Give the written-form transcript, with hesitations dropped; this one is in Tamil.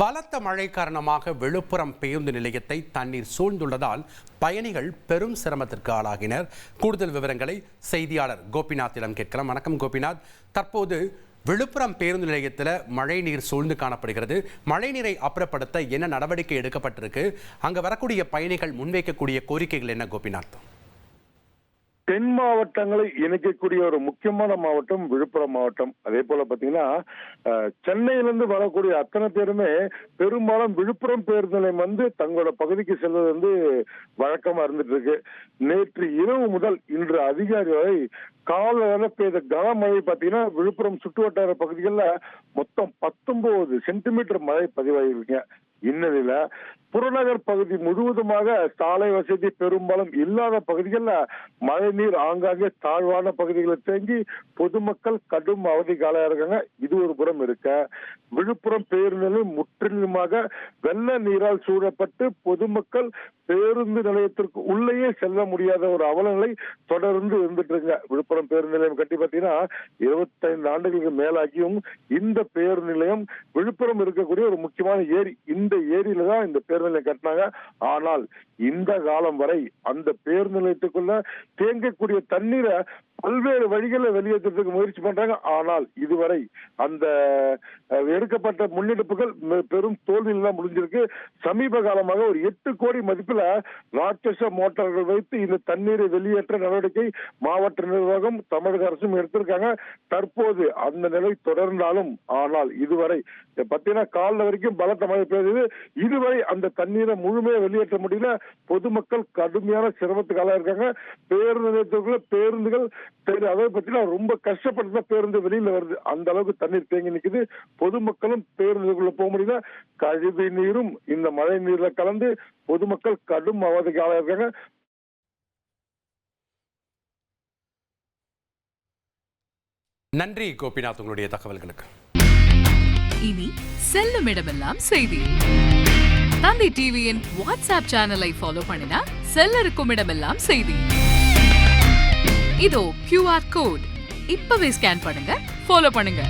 பலத்த மழை காரணமாக விழுப்புரம் பேருந்து நிலையத்தை தண்ணீர் சூழ்ந்துள்ளதால் பயணிகள் பெரும் சிரமத்திற்கு ஆளாகினர். கூடுதல் விவரங்களை செய்தியாளர் கோபிநாத்திடம் கேட்கலாம். வணக்கம் கோபிநாத். தற்போது விழுப்புரம் பேருந்து நிலையத்தில் மழை நீர் சூழ்ந்து காணப்படுகிறது. மழை நீரை அப்புறப்படுத்த என்ன நடவடிக்கை எடுக்கப்பட்டிருக்கு? அங்கே வரக்கூடிய பயணிகள் முன்வைக்கக்கூடிய கோரிக்கைகள் என்ன கோபிநாத்? தென் மாவட்டங்களை இணைக்கக்கூடிய ஒரு முக்கியமான மாவட்டம் விழுப்புரம் மாவட்டம். அதே போல பாத்தீங்கன்னா சென்னையிலிருந்து வரக்கூடிய அத்தனை பேருமே பெரும்பாலும் விழுப்புரம் பேருந்து நிலையம் வந்து தங்களோட பகுதிக்கு செல்வது வழக்கமா இருந்துட்டு இருக்கு. நேற்று இரவு முதல் இன்று அதிகாரி வரை காலையில பெய்த கனமழை பாத்தீங்கன்னா விழுப்புரம் சுற்றுவட்டார பகுதிகளில் மொத்தம் 19 சென்டிமீட்டர் மழை பதிவாகிருக்குங்க. இந்நிலையில புறநகர் பகுதி முழுவதுமாக சாலை வசதி பெரும்பாலும் இல்லாத பகுதிகளில் மழை நீர் ஆங்காங்கே தாழ்வான பகுதிகளில் தேங்கி பொதுமக்கள் கடும் அவதிக்கு ஆளாயிருக்காங்க. இது ஒரு புறம் இருக்க, விழுப்புரம் பேருந்து நிலையம் முற்றிலுமாக வெள்ள நீரால் சூழப்பட்டு பொதுமக்கள் பேருந்து நிலையத்திற்கு உள்ளேயே செல்ல முடியாத ஒரு அவலநிலை தொடர்ந்து இருந்துட்டு இருக்குங்க. விழுப்புரம் பேருந்து நிலையம் கட்டி பார்த்தீங்கன்னா 25 ஆண்டுகளுக்கு மேலாகியும் இந்த பேருந்து நிலையம் விழுப்புரம் இருக்கக்கூடிய ஒரு முக்கியமான ஏரி, இந்த ஏரியில தான் இந்த பேருந்து நிலையம் கட்டினாங்க. ஆனால் இந்த காலம் வரை அந்த பேருந்து நிலையத்துக்குள்ள தேங்கக்கூடிய தண்ணீரை பல்வேறு வழிகளில் வெளியேற்றத்துக்கு முயற்சி பண்றாங்க. ஆனால் இதுவரை அந்த எடுக்கப்பட்ட முன்னெடுப்புகள் பெரும் தோல்வியில் தான் முடிஞ்சிருக்கு. சமீப காலமாக ஒரு 8 கோடி மதிப்பில் ராட்சச மோட்டார்கள் வைத்து இந்த தண்ணீரை வெளியேற்ற நடவடிக்கை மாவட்ட நிர்வாகம் தமிழக அரசும் எடுத்திருக்காங்க. தற்போது அந்த நிலை தொடர்ந்தாலும் ஆனால் இதுவரை பார்த்தீங்கன்னா காலைல வரைக்கும் பலத்த மழை பெய்தது. இதுவரை அந்த தண்ணீரை முழுமையாக வெளியேற்ற முடியல. பொதுமக்கள் கடுமையான சிரமத்துக்கு ஆளாயிருக்காங்க. பேருந்து நிலையத்துக்குள்ள பேருந்துகள் அதை பத்தினா ரொம்ப கஷ்டப்பட்டு பேருந்து வெளியில வருது. அந்த அளவுக்கு தண்ணீர் தேங்கி நிற்குது. பொதுமக்களும் பேருந்துக்குள்ள போக முடியல. கழிவு நீரும் இந்த மழை நீர்ல கலந்து பொதுமக்கள் கடும் அவதிக்கு ஆளாயிருக்காங்க. நன்றி கோபிநாத் உங்களுடைய தகவல்களுக்கு. இனி செல்லும் இடமெல்லாம் செய்தி. தந்தை டிவியின் வாட்ஸ்அப் சேனலை ஃபாலோ பண்ணினா செல்ல இருக்கும் இடமெல்லாம் செய்தி. இதோ QR கோட் இப்பவே ஸ்கேன் பண்ணுங்க, ஃபாலோ பண்ணுங்க.